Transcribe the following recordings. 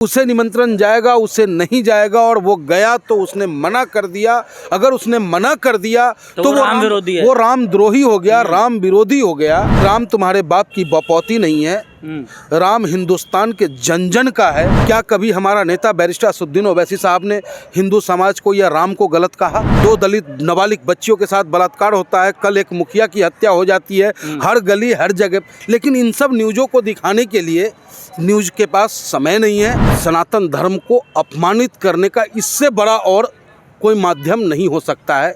उसे निमंत्रण जाएगा, उसे नहीं जाएगा, और वो गया तो उसने मना कर दिया। अगर उसने मना कर दिया तो वो राम विरोधी है, वो रामद्रोही हो गया, राम विरोधी हो गया। राम तुम्हारे बाप की बपौती नहीं है, राम हिंदुस्तान के जन जन का है। क्या कभी हमारा नेता बैरिस्टर असदुद्दीन ओवैसी साहब ने हिंदू समाज को या राम को गलत कहा? 2 दलित नाबालिग बच्चियों के साथ बलात्कार होता है, कल एक मुखिया की हत्या हो जाती है, हर गली हर जगह। लेकिन इन सब न्यूज़ों को दिखाने के लिए न्यूज़ के पास समय नहीं है। सनातन धर्म को अपमानित करने का इससे बड़ा और कोई माध्यम नहीं हो सकता है।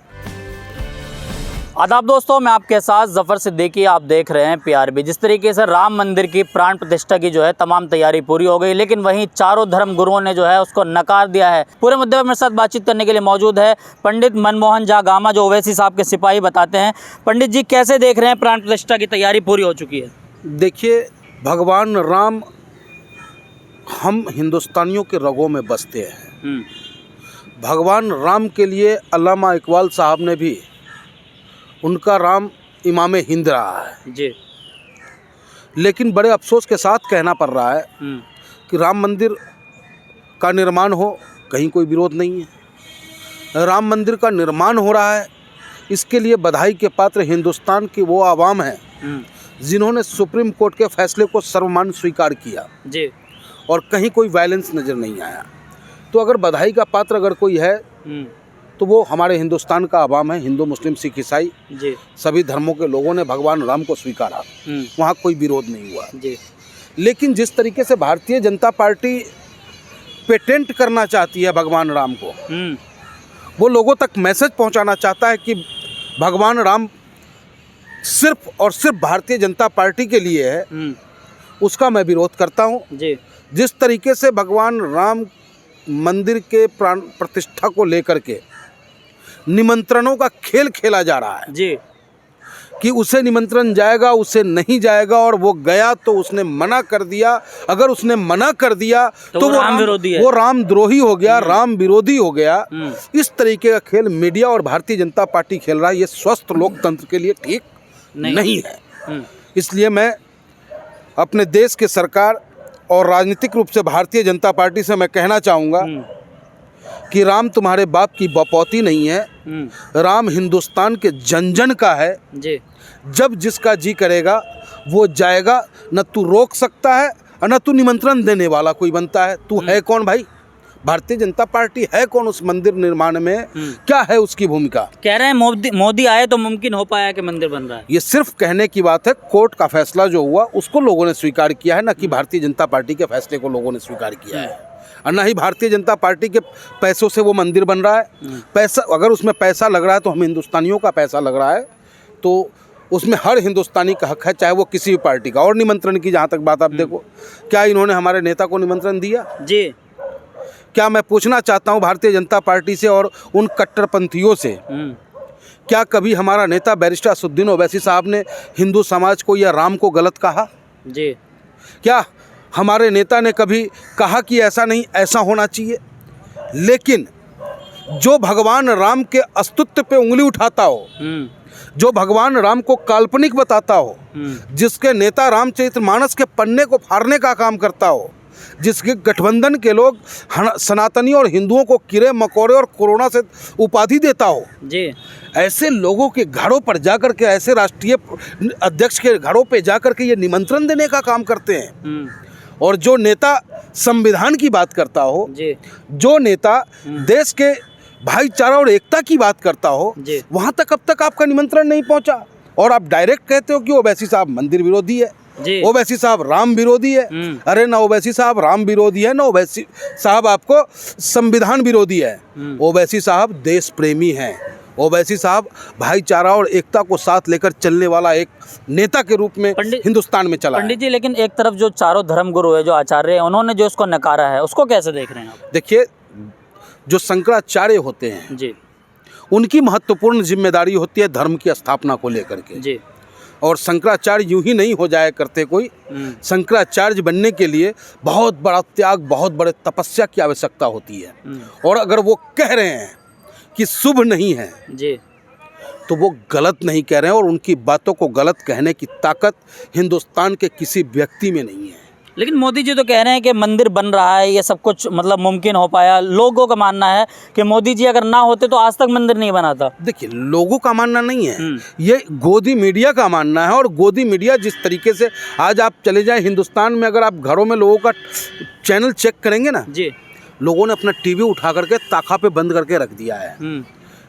आदाब दोस्तों, मैं आपके साथ जफर सिद्दीकी, आप देख रहे हैं PRB। जिस तरीके से राम मंदिर की प्राण प्रतिष्ठा की जो है तमाम तैयारी पूरी हो गई, लेकिन वहीं चारों धर्म गुरुओं ने जो है उसको नकार दिया है। पूरे मुद्दे पर मेरे साथ बातचीत करने के लिए मौजूद है पंडित मनमोहन झा गामा, जो ओवैसी साहब के सिपाही बताते हैं। पंडित जी, कैसे देख रहे हैं? प्राण प्रतिष्ठा की तैयारी पूरी हो चुकी है। देखिए, भगवान राम हम हिंदुस्तानियों के रगों में बसते हैं। भगवान राम के लिए अल्लामा इकबाल साहब ने भी उनका राम इमाम हिंद रहा है जी। लेकिन बड़े अफसोस के साथ कहना पड़ रहा है कि राम मंदिर का निर्माण हो, कहीं कोई विरोध नहीं है। राम मंदिर का निर्माण हो रहा है, इसके लिए बधाई के पात्र हिंदुस्तान की वो आवाम है जिन्होंने सुप्रीम कोर्ट के फैसले को सर्वमान्य स्वीकार किया जी, और कहीं कोई वायलेंस नज़र नहीं आया। तो अगर बधाई का पात्र अगर कोई है तो वो हमारे हिंदुस्तान का आवाम है। हिंदू, मुस्लिम, सिख, ईसाई जी, सभी धर्मों के लोगों ने भगवान राम को स्वीकारा, वहाँ कोई विरोध नहीं हुआ जी। लेकिन जिस तरीके से भारतीय जनता पार्टी पेटेंट करना चाहती है भगवान राम को, वो लोगों तक मैसेज पहुँचाना चाहता है कि भगवान राम सिर्फ और सिर्फ भारतीय जनता पार्टी के लिए है, उसका मैं विरोध करता हूँ जी। जिस तरीके से भगवान राम मंदिर के प्राण प्रतिष्ठा को लेकर के निमंत्रणों का खेल खेला जा रहा है जी, कि उसे निमंत्रण जाएगा, उसे नहीं जाएगा, और वो गया तो उसने मना कर दिया। अगर उसने मना कर दिया तो वो राम विरोधी है, वो रामद्रोही हो गया, राम विरोधी हो गया। इस तरीके का खेल मीडिया और भारतीय जनता पार्टी खेल रहा है। ये स्वस्थ लोकतंत्र के लिए ठीक नहीं है। इसलिए मैं अपने देश के सरकार और राजनीतिक रूप से भारतीय जनता पार्टी से मैं कहना चाहूँगा कि राम तुम्हारे बाप की बपौती नहीं है, राम हिंदुस्तान के जन जन का है जी। जब जिसका जी करेगा वो जाएगा, न तू रोक सकता है और न तू निमंत्रण देने वाला कोई बनता है। तू है कौन भाई? भारतीय जनता पार्टी है कौन उस मंदिर निर्माण में? क्या है उसकी भूमिका? कह रहे हैं मोदी आए तो मुमकिन हो पाया कि मंदिर बन रहा है। ये सिर्फ कहने की बात है। कोर्ट का फैसला जो हुआ उसको लोगों ने स्वीकार किया है, न कि भारतीय जनता पार्टी के फैसले को लोगों ने स्वीकार किया है, और न ही भारतीय जनता पार्टी के पैसों से वो मंदिर बन रहा है। पैसा, अगर उसमें पैसा लग रहा है तो हम हिंदुस्तानियों का पैसा लग रहा है, तो उसमें हर हिंदुस्तानी का हक है, चाहे वो किसी भी पार्टी का। और निमंत्रण की जहाँ तक बात, आप देखो, क्या इन्होंने हमारे नेता को निमंत्रण दिया जी? क्या मैं पूछना चाहता हूँ भारतीय जनता पार्टी से और उन कट्टरपंथियों से, क्या कभी हमारा नेता बैरिस्टर असदुद्दीन ओवैसी साहब ने हिंदू समाज को या राम को गलत कहा जी? क्या हमारे नेता ने कभी कहा कि ऐसा नहीं, ऐसा होना चाहिए? लेकिन जो भगवान राम के अस्तित्व पे उंगली उठाता हो, जो भगवान राम को काल्पनिक बताता हो, जिसके नेता रामचरितमानस के पन्ने को फाड़ने का काम करता हो, जिसके गठबंधन के लोग सनातनी और हिंदुओं को कीड़े मकोड़े और कोरोना से उपाधि देता हो जी, ऐसे लोगों के घरों पर जाकर के, ऐसे राष्ट्रीय अध्यक्ष के घरों पे जाकर के ये निमंत्रण देने का काम करते हैं। और जो नेता संविधान की बात करता हो जी, जो नेता देश के भाईचारा और एकता की बात करता हो, वहाँ तक अब तक आपका निमंत्रण नहीं पहुँचा, और आप डायरेक्ट कहते हो कि ओवैसी साहब मंदिर विरोधी है, ओवैसी साहब राम विरोधी है। अरे ना ओवैसी साहब राम विरोधी है, ना ओवैसी साहब आपको संविधान विरोधी है। ओवैसी साहब देश प्रेमी हैं। ओवैसी साहब भाईचारा और एकता को साथ लेकर चलने वाला एक नेता के रूप में हिंदुस्तान में चला। पंडित जी, लेकिन एक तरफ जो चारों धर्म गुरु है, जो आचार्य हैं, उन्होंने जो उसको नकारा है, उसको कैसे देख रहे हैं आप? देखिए, जो शंकराचार्य होते हैं जी, उनकी महत्वपूर्ण जिम्मेदारी होती है धर्म की स्थापना को लेकर के जी। और शंकराचार्य यूं ही नहीं हो जाया करते कोई। शंकराचार्य बनने के लिए बहुत बड़ा त्याग, बहुत बड़े तपस्या की आवश्यकता होती है। और अगर वो कह रहे हैं कि शुभ नहीं है जी, तो वो गलत नहीं कह रहे हैं, और उनकी बातों को गलत कहने की ताकत हिंदुस्तान के किसी व्यक्ति में नहीं है। लेकिन मोदी जी तो कह रहे हैं कि मंदिर बन रहा है, ये सब कुछ मतलब मुमकिन हो पाया। लोगों का मानना है कि मोदी जी अगर ना होते तो आज तक मंदिर नहीं बना था। देखिए, लोगों का मानना नहीं है, ये गोदी मीडिया का मानना है। और गोदी मीडिया जिस तरीके से आज आप चले जाएं हिंदुस्तान में, अगर आप घरों में लोगों का चैनल चेक करेंगे ना जी, लोगों ने अपना टीवी उठा करके ताका पे बंद करके रख दिया है,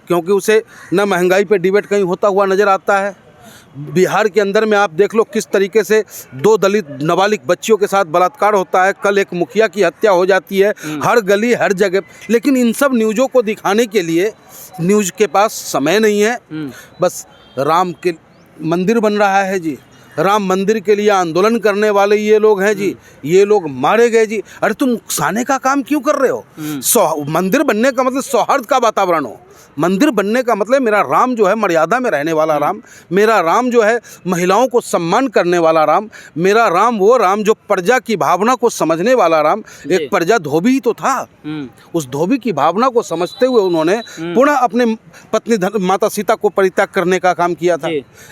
क्योंकि उसे न महंगाई पे डिबेट कहीं होता हुआ नज़र आता है। बिहार के अंदर में आप देख लो किस तरीके से 2 दलित नाबालिग बच्चियों के साथ बलात्कार होता है, कल एक मुखिया की हत्या हो जाती है, हर गली हर जगह। लेकिन इन सब न्यूज़ों को दिखाने के लिए न्यूज़ के पास समय नहीं है। बस राम के मंदिर बन रहा है जी, राम मंदिर के लिए आंदोलन करने वाले ये लोग हैं जी, ये लोग मारे गए जी। अरे तुम उकसाने का काम क्यों कर रहे हो? मंदिर बनने का मतलब सौहार्द का वातावरण हो। मंदिर बनने का मतलब मेरा राम जो है मर्यादा में रहने वाला राम, मेरा राम जो है महिलाओं को सम्मान करने वाला राम, मेरा राम वो राम जो प्रजा की भावना को समझने वाला राम। एक प्रजा धोबी ही तो था, उस धोबी की भावना को समझते हुए उन्होंने पुनः अपने पत्नी माता सीता को परित्याग करने का काम किया था।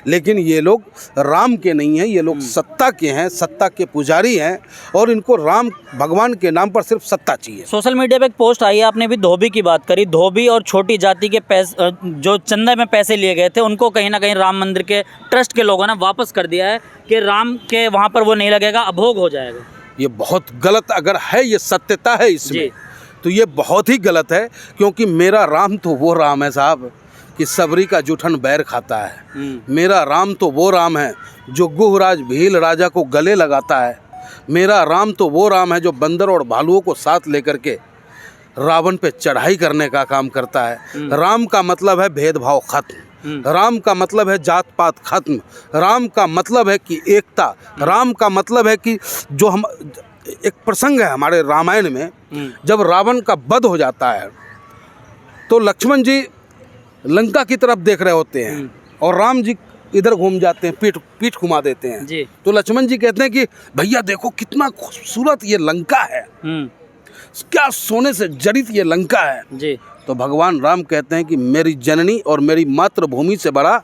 लेकिन ये लोग राम के नहीं हैं, ये लोग सत्ता के हैं, सत्ता के पुजारी हैं, और इनको राम भगवान के नाम पर सिर्फ सत्ता चाहिए। सोशल मीडिया पे एक पोस्ट आई है, आपने भी धोबी की बात करी। धोबी और छोटी जाति के पैसे जो चंदा में पैसे लिए गए थे उनको कहीं ना कहीं राम मंदिर के ट्रस्ट के लोगों ने वापस कर दिया है कि राम के वहाँ पर वो नहीं लगेगा, अभोग हो जाएगा। ये बहुत गलत, अगर है ये सत्यता है इसमें तो ये बहुत ही गलत है। क्योंकि मेरा राम तो वो राम है साहब कि सबरी का जूठन बैर खाता है। मेरा राम तो वो राम है जो गुहराज भील राजा को गले लगाता है। मेरा राम तो वो राम है जो बंदर और भालुओं को साथ लेकर के रावण पे चढ़ाई करने का काम करता है। राम का मतलब है भेदभाव खत्म, राम का मतलब है जात पात खत्म, राम का मतलब है कि एकता, राम का मतलब है कि जो हम एक प्रसंग है हमारे रामायण में, जब रावण का वध हो जाता है तो लक्ष्मण जी लंका की तरफ देख रहे होते हैं और राम जी इधर घूम जाते हैं, पीठ घुमा देते हैं जी। तो लक्ष्मण जी कहते हैं कि भैया देखो कितना खूबसूरत ये लंका है, क्या सोने से जड़ित ये लंका है जी। तो भगवान राम कहते हैं कि मेरी जननी और मेरी मातृभूमि से बड़ा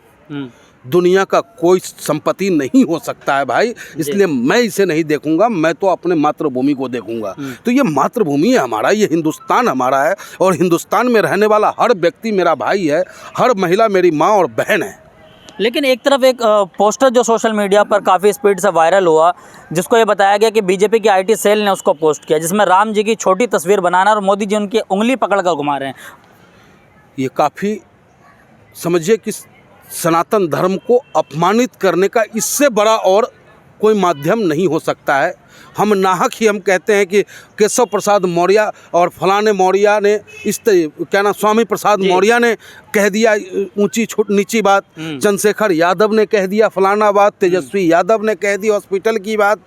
दुनिया का कोई संपत्ति नहीं हो सकता है भाई, इसलिए मैं इसे नहीं देखूंगा, मैं तो अपने मातृभूमि को देखूंगा। तो ये मातृभूमि है हमारा, ये हिंदुस्तान हमारा है, और हिंदुस्तान में रहने वाला हर व्यक्ति मेरा भाई है, हर महिला मेरी माँ और बहन है। लेकिन एक तरफ एक पोस्टर जो सोशल मीडिया पर काफ़ी स्पीड से वायरल हुआ, जिसको ये बताया गया कि बीजेपी की IT सेल ने उसको पोस्ट किया, जिसमें राम जी की छोटी तस्वीर बनाना और मोदी जी उनकी उंगली पकड़ कर घुमा रहे हैं। ये काफ़ी समझिए कि सनातन धर्म को अपमानित करने का इससे बड़ा और कोई माध्यम नहीं हो सकता है। हम नाहक ही हम कहते हैं कि केशव प्रसाद मौर्य और फलाने मौर्य ने इस क्या ना स्वामी प्रसाद मौर्य ने कह दिया ऊंची नीची बात, चंद्रशेखर यादव ने कह दिया फलाना बात, तेजस्वी यादव ने कह दी हॉस्पिटल की बात।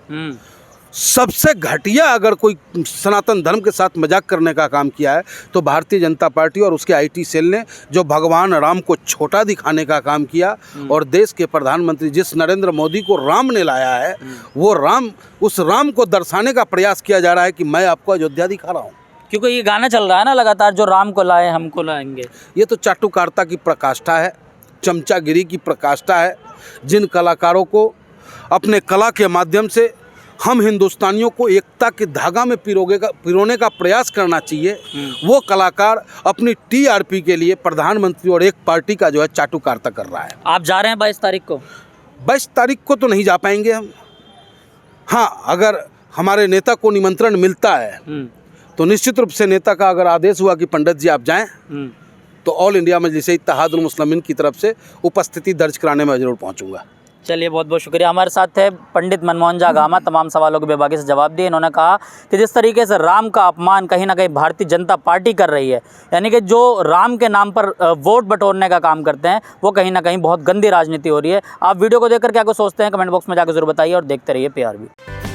सबसे घटिया अगर कोई सनातन धर्म के साथ मजाक करने का काम किया है तो भारतीय जनता पार्टी और उसके IT सेल ने, जो भगवान राम को छोटा दिखाने का काम किया। और देश के प्रधानमंत्री जिस नरेंद्र मोदी को राम ने लाया है, वो राम, उस राम को दर्शाने का प्रयास किया जा रहा है कि मैं आपको अयोध्या दिखा रहा हूँ। क्योंकि ये गाना चल रहा है ना लगातार, जो राम को लाए हमको लाएंगे। ये तो चाटुकारिता की प्रकाष्ठा है, चमचागिरी की प्रकाष्ठा है। जिन कलाकारों को अपने कला के माध्यम से हम हिंदुस्तानियों को एकता के धागा में पिरोने का प्रयास करना चाहिए, वो कलाकार अपनी TRP के लिए प्रधानमंत्री और एक पार्टी का जो है चाटुकारिता कर रहा है। आप जा रहे हैं 22 तारीख को? 22 तारीख को तो नहीं जा पाएंगे हम। हाँ, अगर हमारे नेता को निमंत्रण मिलता है तो निश्चित रूप से नेता का अगर आदेश हुआ कि पंडित जी आप जाएं तो ऑल इंडिया मजलिस इत्तेहादुल मुस्लिमीन की तरफ से उपस्थिति दर्ज कराने में जरूर पहुंचूंगा। चलिए, बहुत बहुत शुक्रिया। हमारे साथ थे पंडित मनमोहन झा गामा, तमाम सवालों के बेबाकी से जवाब दिए। इन्होंने कहा कि जिस तरीके से राम का अपमान कहीं ना कहीं भारतीय जनता पार्टी कर रही है, यानी कि जो राम के नाम पर वोट बटोरने का काम करते हैं, वो कहीं ना कहीं बहुत गंदी राजनीति हो रही है। आप वीडियो को देखकर क्या कुछ सोचते हैं कमेंट बॉक्स में जाकर जरूर बताइए और देखते रहिए PRB।